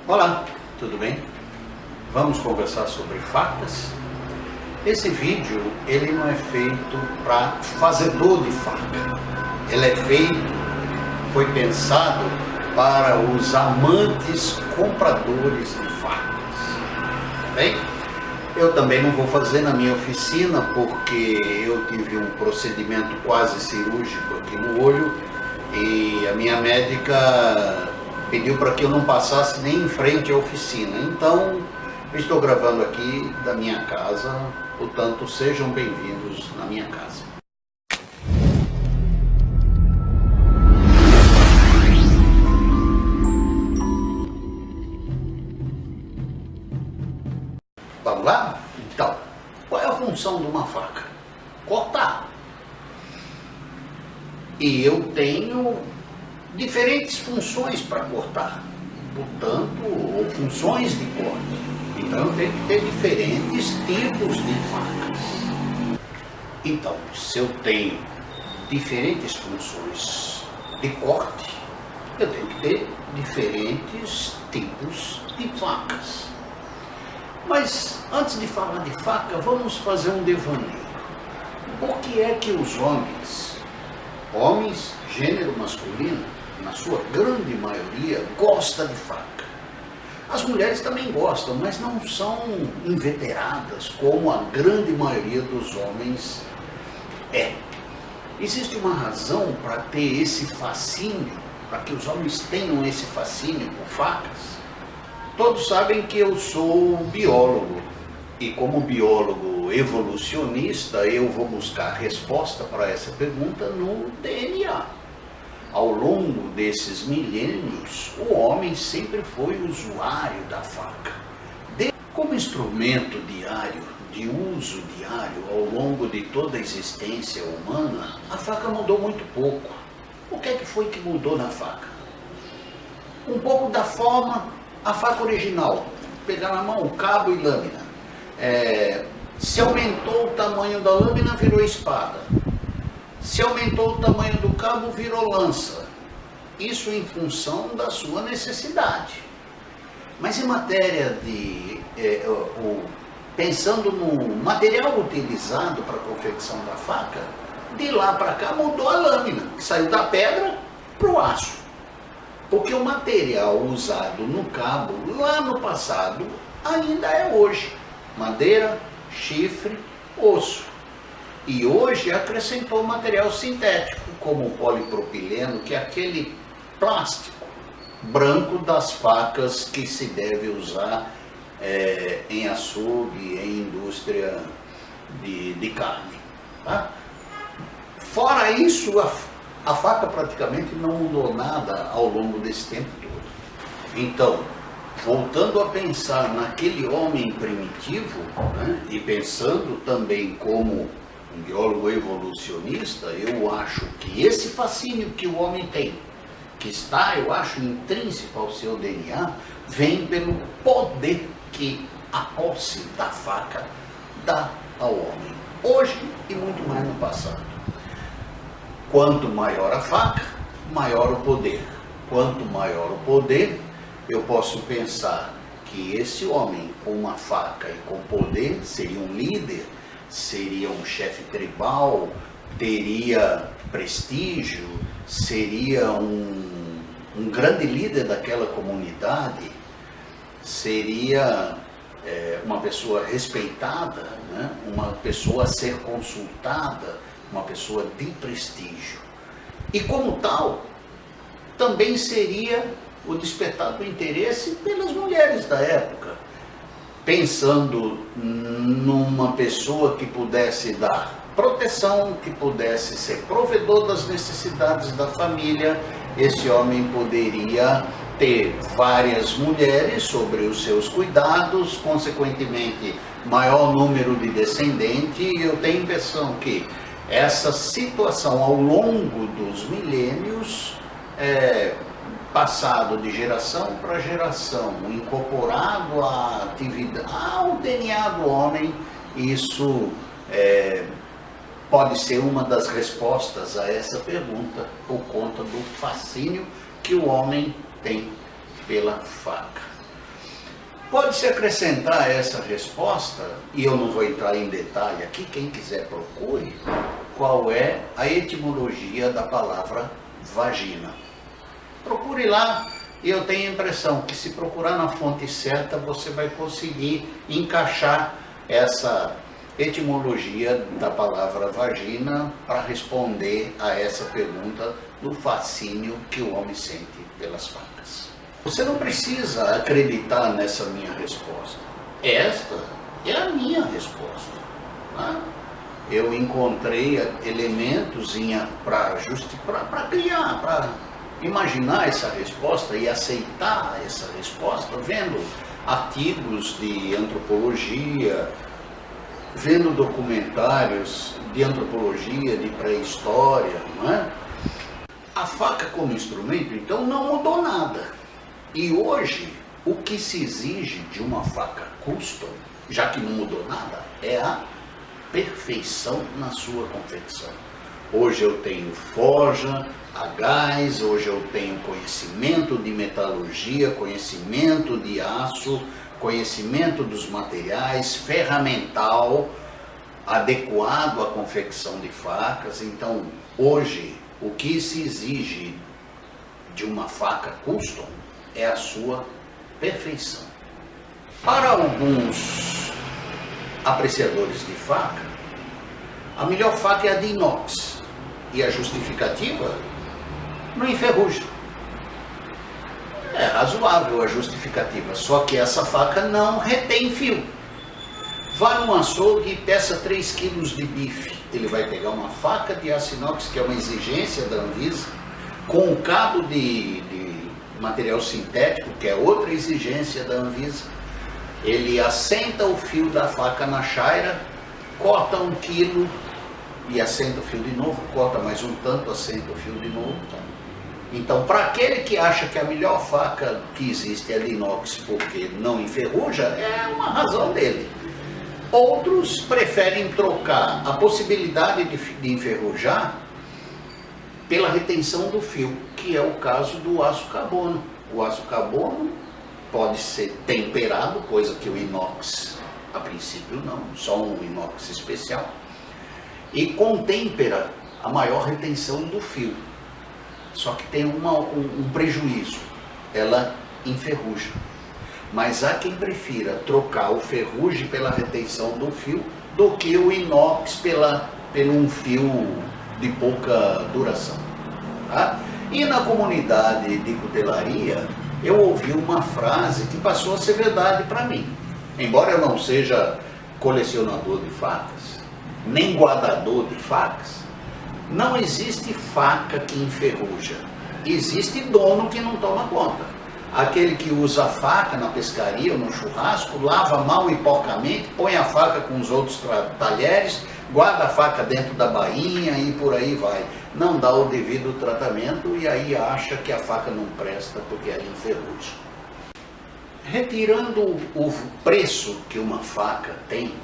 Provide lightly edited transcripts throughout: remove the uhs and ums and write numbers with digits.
Olá, tudo bem? Vamos conversar sobre facas. Esse vídeo ele não é feito para fazedor de faca. Ele é feito, foi pensado para os amantes compradores de facas. Bem, eu também não vou fazer na minha oficina porque eu tive um procedimento quase cirúrgico aqui no olho e a minha médica pediu para que eu não passasse nem em frente à oficina. Então, eu estou gravando aqui da minha casa, portanto, sejam bem-vindos na minha casa. Vamos lá? Então, qual é a função de uma faca? Cortar. E eu tenho diferentes funções para cortar, portanto, ou funções de corte. Então eu tenho que ter diferentes tipos de facas. Então, se eu tenho diferentes funções de corte, eu tenho que ter diferentes tipos de facas. Mas antes de falar de faca, vamos fazer um devaneio. Por que é que os homens, gênero masculino, na sua grande maioria, gosta de faca? As mulheres também gostam, mas não são inveteradas como a grande maioria dos homens é. Existe uma razão para ter esse fascínio, para que os homens tenham esse fascínio por facas? Todos sabem que eu sou biólogo e como biólogo evolucionista eu vou buscar resposta para essa pergunta no DNA. Ao longo desses milênios, o homem sempre foi usuário da faca. Como instrumento diário, de uso diário, ao longo de toda a existência humana, a faca mudou muito pouco. O que é que foi que mudou na faca? Um pouco da forma, a faca original, pegar na mão, cabo e lâmina. Se aumentou o tamanho da lâmina, virou espada. Se aumentou o tamanho do cabo, virou lança. Isso em função da sua necessidade. Mas em matéria de... pensando no material utilizado para a confecção da faca, de lá para cá mudou a lâmina, que saiu da pedra para o aço. Porque o material usado no cabo, lá no passado, ainda é hoje. Madeira, chifre, osso. E hoje acrescentou material sintético, como o polipropileno, que é aquele plástico branco das facas que se deve usar em açougue, em indústria de carne. Tá? Fora isso, a faca praticamente não mudou nada ao longo desse tempo todo. Então, voltando a pensar naquele homem primitivo, né, e pensando também como um biólogo evolucionista, eu acho que esse fascínio que o homem tem, que está, eu acho, intrínseco ao seu DNA, vem pelo poder que a posse da faca dá ao homem, hoje e muito mais no passado. Quanto maior a faca, maior o poder. Quanto maior o poder, eu posso pensar que esse homem com uma faca e com poder seria um líder, seria um chefe tribal, teria prestígio, seria um grande líder daquela comunidade, seria uma pessoa respeitada, né? Uma pessoa a ser consultada, uma pessoa de prestígio. E como tal, também seria o despertar do interesse pelas mulheres da época, pensando numa pessoa que pudesse dar proteção, que pudesse ser provedor das necessidades da família. Esse homem poderia ter várias mulheres sobre os seus cuidados, consequentemente maior número de descendentes, e eu tenho a impressão que essa situação ao longo dos milênios passado de geração para geração, incorporado à atividade, ao DNA do homem, isso pode ser uma das respostas a essa pergunta, por conta do fascínio que o homem tem pela faca. Pode-se acrescentar a essa resposta, e eu não vou entrar em detalhe aqui, quem quiser procure, qual é a etimologia da palavra vagina. Procure lá, e eu tenho a impressão que se procurar na fonte certa, você vai conseguir encaixar essa etimologia da palavra vagina para responder a essa pergunta do fascínio que o homem sente pelas facas. Você não precisa acreditar nessa minha resposta. Esta é a minha resposta. Tá? Eu encontrei elementos para criar, para imaginar essa resposta e aceitar essa resposta, vendo artigos de antropologia, vendo documentários de antropologia, de pré-história, não é? A faca como instrumento, então, não mudou nada. E hoje, o que se exige de uma faca custom, já que não mudou nada, é a perfeição na sua confecção. Hoje eu tenho forja a gás, hoje eu tenho conhecimento de metalurgia, conhecimento de aço, conhecimento dos materiais, ferramental adequado à confecção de facas. Então, hoje, o que se exige de uma faca custom é a sua perfeição. Para alguns apreciadores de faca, a melhor faca é a de inox, e a justificativa não enferruja. É razoável a justificativa, só que essa faca não retém fio. Vá num açougue e peça 3 quilos de bife. Ele vai pegar uma faca de aço inox, que é uma exigência da Anvisa, com um cabo de material sintético, que é outra exigência da Anvisa. Ele assenta o fio da faca na chaira, corta 1 quilo e assenta o fio de novo, corta mais um tanto, assenta o fio de novo. Então, para aquele que acha que a melhor faca que existe é de inox porque não enferruja, é uma razão dele. Outros preferem trocar a possibilidade de enferrujar pela retenção do fio, que é o caso do aço carbono. O aço carbono pode ser temperado, coisa que o inox, a princípio não, só um inox especial, e contempera a maior retenção do fio. Só que tem um prejuízo, ela enferruja. Mas há quem prefira trocar o ferrugem pela retenção do fio do que o inox pelo um fio de pouca duração. Tá? E na comunidade de cutelaria, eu ouvi uma frase que passou a ser verdade para mim. Embora eu não seja colecionador de facas, nem guardador de facas, não existe faca que enferruja. Existe dono que não toma conta. Aquele que usa a faca na pescaria ou no churrasco, lava mal e porcamente, põe a faca com os outros talheres, guarda a faca dentro da bainha e por aí vai. Não dá o devido tratamento e aí acha que a faca não presta porque ela enferruja. Retirando o preço que uma faca tem,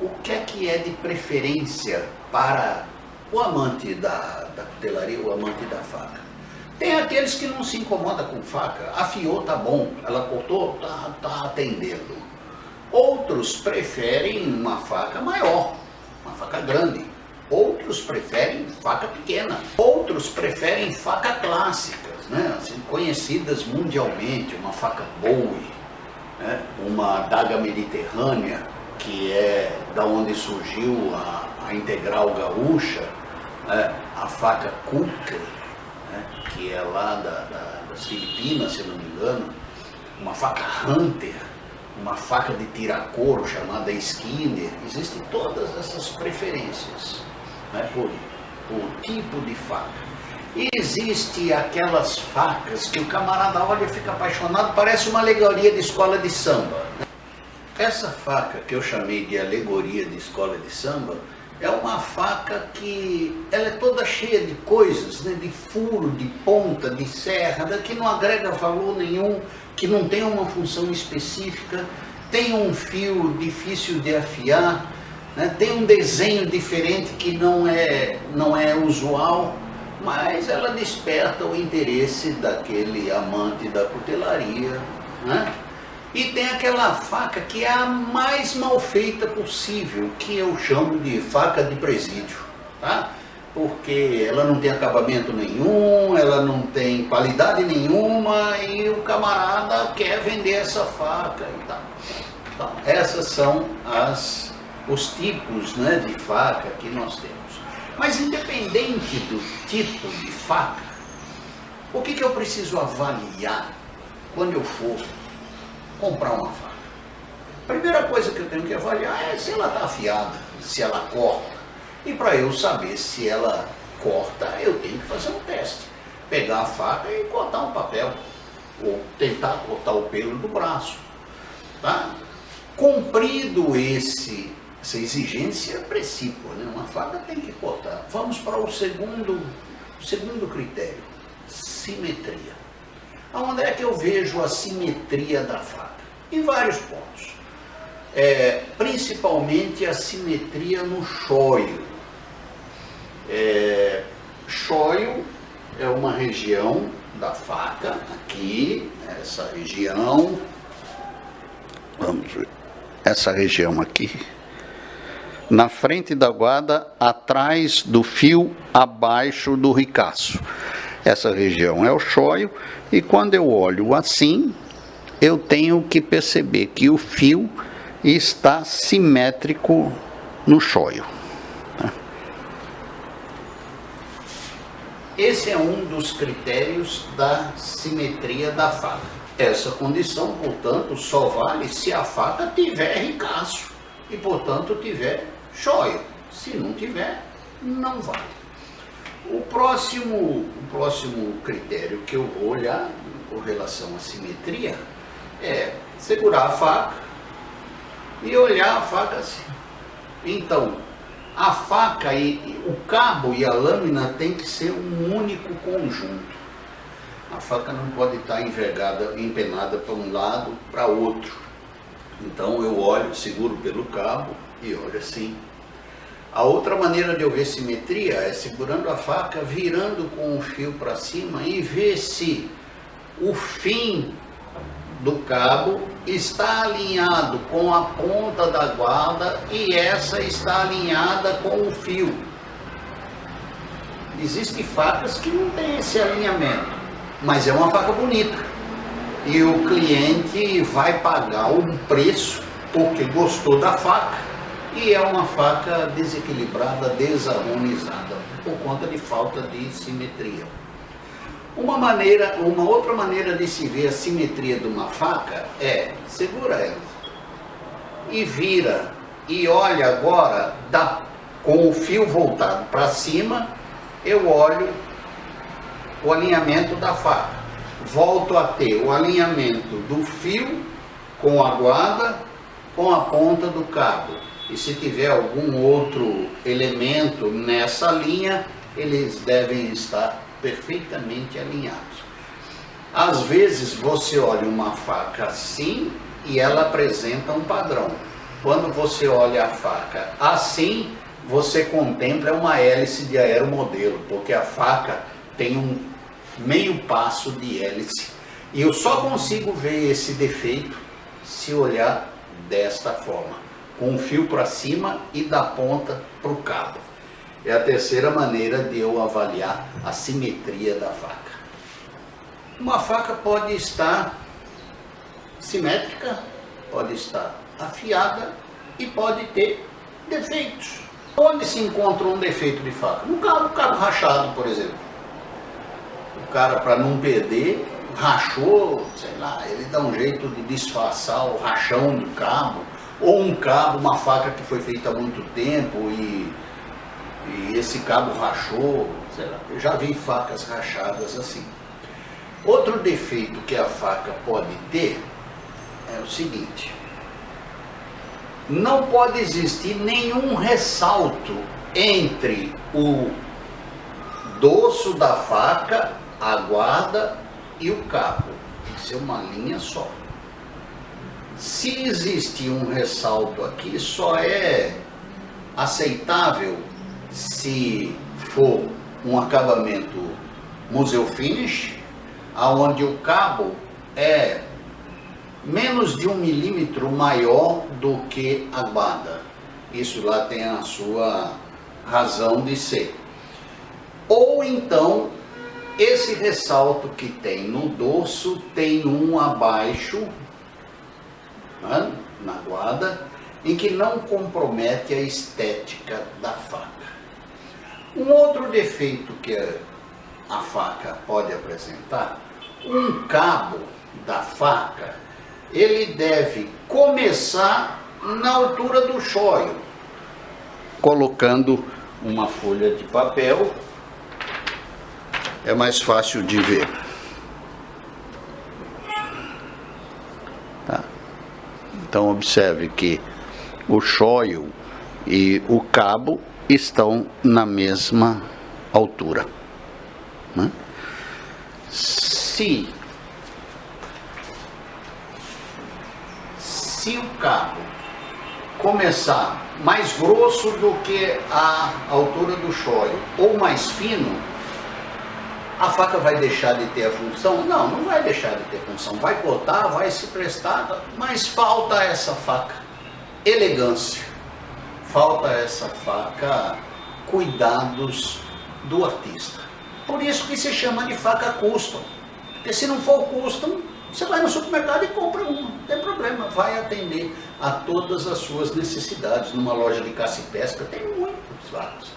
o que é de preferência para o amante da cutelaria, o amante da faca? Tem aqueles que não se incomodam com faca, afiou, tá bom, ela cortou, tá atendendo. Outros preferem uma faca maior, uma faca grande. Outros preferem faca pequena. Outros preferem facas clássicas, né? Assim, conhecidas mundialmente, uma faca Bowie, né? Uma adaga mediterrânea, que é da onde surgiu a integral gaúcha, né? A faca Cooker, né? Que é lá das Filipinas, se não me engano, uma faca Hunter, uma faca de tiracouro chamada Skinner. Existem todas essas preferências, né? por tipo de faca. E existe aquelas facas que o camarada olha e fica apaixonado, parece uma alegoria de escola de samba. Essa faca que eu chamei de alegoria de escola de samba é uma faca que ela é toda cheia de coisas, né? De furo, de ponta, de serra, que não agrega valor nenhum, que não tem uma função específica, tem um fio difícil de afiar, né? Tem um desenho diferente que não é usual, mas ela desperta o interesse daquele amante da cutelaria, né? E tem aquela faca que é a mais mal feita possível, que eu chamo de faca de presídio, tá? Porque ela não tem acabamento nenhum, ela não tem qualidade nenhuma e o camarada quer vender essa faca e tal. Então, essas são os tipos, né, de faca que nós temos. Mas independente do tipo de faca, o que eu preciso avaliar quando eu for comprar uma faca? A primeira coisa que eu tenho que avaliar é se ela está afiada, se ela corta. E para eu saber se ela corta, eu tenho que fazer um teste. Pegar a faca e cortar um papel, ou tentar cortar o pelo do braço. Tá? Cumprido essa exigência precípua, né? Uma faca tem que cortar. Vamos para o segundo critério, simetria. Onde é que eu vejo a simetria da faca? Em vários pontos. Principalmente a simetria no choio. Choio é uma região da faca, aqui, essa região, vamos ver, essa região aqui, na frente da guarda, atrás do fio, abaixo do ricaço. Essa região é o choio, e quando eu olho assim, eu tenho que perceber que o fio está simétrico no choio. Esse é um dos critérios da simetria da faca. Essa condição, portanto, só vale se a faca tiver ricaço e, portanto, tiver choio. Se não tiver, não vale. O próximo critério que eu vou olhar com relação à simetria é segurar a faca e olhar a faca assim. Então, a faca e o cabo e a lâmina tem que ser um único conjunto. A faca não pode estar empenada para um lado, para outro. Então eu olho, seguro pelo cabo e olho assim. A outra maneira de eu ver simetria é segurando a faca, virando com o fio para cima e ver se o fim do cabo está alinhado com a ponta da guarda e essa está alinhada com o fio. Existem facas que não têm esse alinhamento, mas é uma faca bonita. E o cliente vai pagar um preço porque gostou da faca e é uma faca desequilibrada, desarmonizada, por conta de falta de simetria. Uma outra maneira de se ver a simetria de uma faca é, segura ela e vira e olha agora, com o fio voltado para cima, eu olho o alinhamento da faca. Volto a ter o alinhamento do fio com a guarda, com a ponta do cabo. E se tiver algum outro elemento nessa linha, eles devem estar perfeitamente alinhados. Às vezes você olha uma faca assim e ela apresenta um padrão. Quando você olha a faca assim, você contempla uma hélice de aeromodelo, porque a faca tem um meio passo de hélice. E eu só consigo ver esse defeito se olhar desta forma, com o fio para cima e da ponta para o cabo. É a terceira maneira de eu avaliar a simetria da faca. Uma faca pode estar simétrica, pode estar afiada e pode ter defeitos. Onde se encontra um defeito de faca? No cabo rachado, por exemplo. O cara, para não perder, rachou, sei lá, ele dá um jeito de disfarçar o rachão do cabo, ou um cabo, uma faca que foi feita há muito tempo e esse cabo rachou, sei lá, eu já vi facas rachadas assim. Outro defeito que a faca pode ter é o seguinte: não pode existir nenhum ressalto entre o dorso da faca, a guarda e o cabo. Tem que ser uma linha só. Se existe um ressalto aqui, só é aceitável se for um acabamento museu finish, aonde o cabo é menos de 1 milímetro maior do que a guarda. Isso lá tem a sua razão de ser. Ou então, esse ressalto que tem no dorso tem um abaixo, né, na guarda, em que não compromete a estética da faca. Um outro defeito que a faca pode apresentar, um cabo da faca, ele deve começar na altura do choio, colocando uma folha de papel, é mais fácil de ver. Tá? Então observe que o choio e o cabo estão na mesma altura, né? Se o cabo começar mais grosso do que a altura do choio ou mais fino, a faca vai deixar de ter a função? Não, não vai deixar de ter função. Vai cortar, vai se prestar, mas falta a essa faca elegância. Falta a essa faca cuidados do artista. Por isso que se chama de faca custom. Porque se não for custom, você vai no supermercado e compra uma, não tem problema, vai atender a todas as suas necessidades. Numa loja de caça e pesca tem muitas facas.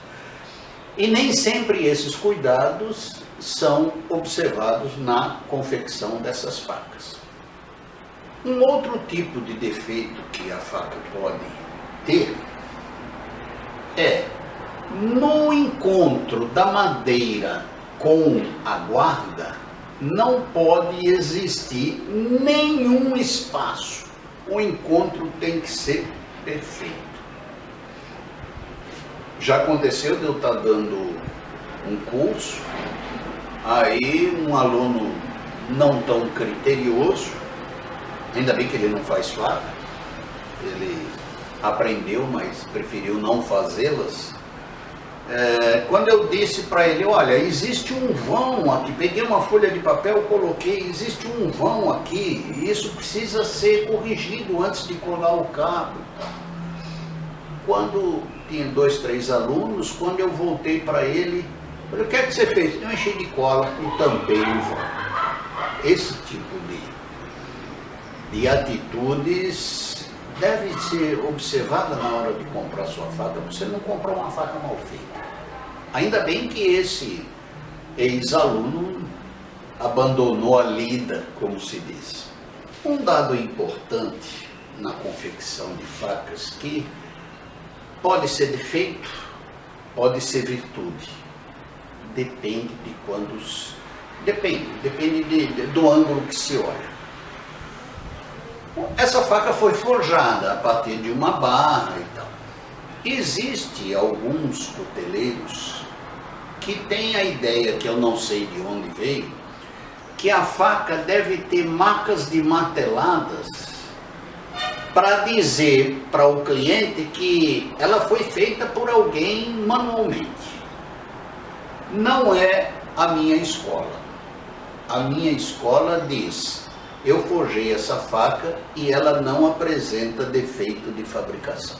E nem sempre esses cuidados são observados na confecção dessas facas. Um outro tipo de defeito que a faca pode ter é no encontro da madeira com a guarda, não pode existir nenhum espaço. O encontro tem que ser perfeito. Já aconteceu de eu estar dando um curso, aí um aluno não tão criterioso, ainda bem que ele não faz faca, ele aprendeu, mas preferiu não fazê-las. Quando eu disse para ele, olha, existe um vão aqui, peguei uma folha de papel, coloquei, existe um vão aqui, e isso precisa ser corrigido antes de colar o cabo. Quando tinha 2, 3 alunos, quando eu voltei para ele, falei, o que é que você fez? Eu enchi de cola e tampei o vão. Esse tipo de atitudes deve ser observada na hora de comprar sua faca. Você não comprou uma faca mal feita. Ainda bem que esse ex-aluno abandonou a lida, como se diz. Um dado importante na confecção de facas que pode ser defeito, pode ser virtude. Depende de quando... Depende do ângulo que se olha. Essa faca foi forjada a partir de uma barra e tal. Existem alguns cuteleiros que têm a ideia, que eu não sei de onde veio, que a faca deve ter marcas de marteladas para dizer para o cliente que ela foi feita por alguém manualmente. Não é a minha escola. A minha escola diz: eu forjei essa faca e ela não apresenta defeito de fabricação.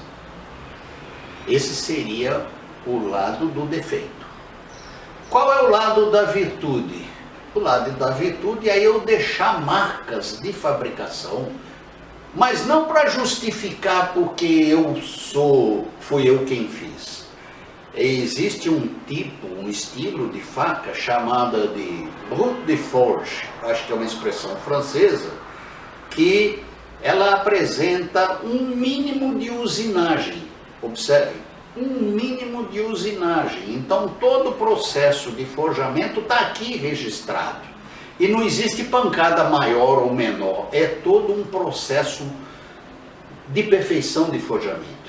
Esse seria o lado do defeito. Qual é o lado da virtude? O lado da virtude é eu deixar marcas de fabricação, mas não para justificar porque fui eu quem fiz. Existe um tipo, um estilo de faca chamada de brut de forge, acho que é uma expressão francesa, que ela apresenta um mínimo de usinagem. Observe, um mínimo de usinagem. Então todo o processo de forjamento está aqui registrado. E não existe pancada maior ou menor, é todo um processo de perfeição de forjamento.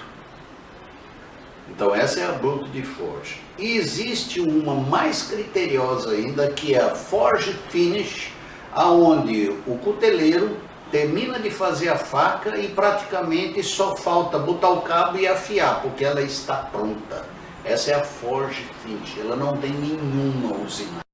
Então essa é a brut de forge. E existe uma mais criteriosa ainda, que é a forge finish, aonde o cuteleiro termina de fazer a faca e praticamente só falta botar o cabo e afiar, porque ela está pronta. Essa é a forge finish, ela não tem nenhuma usinagem.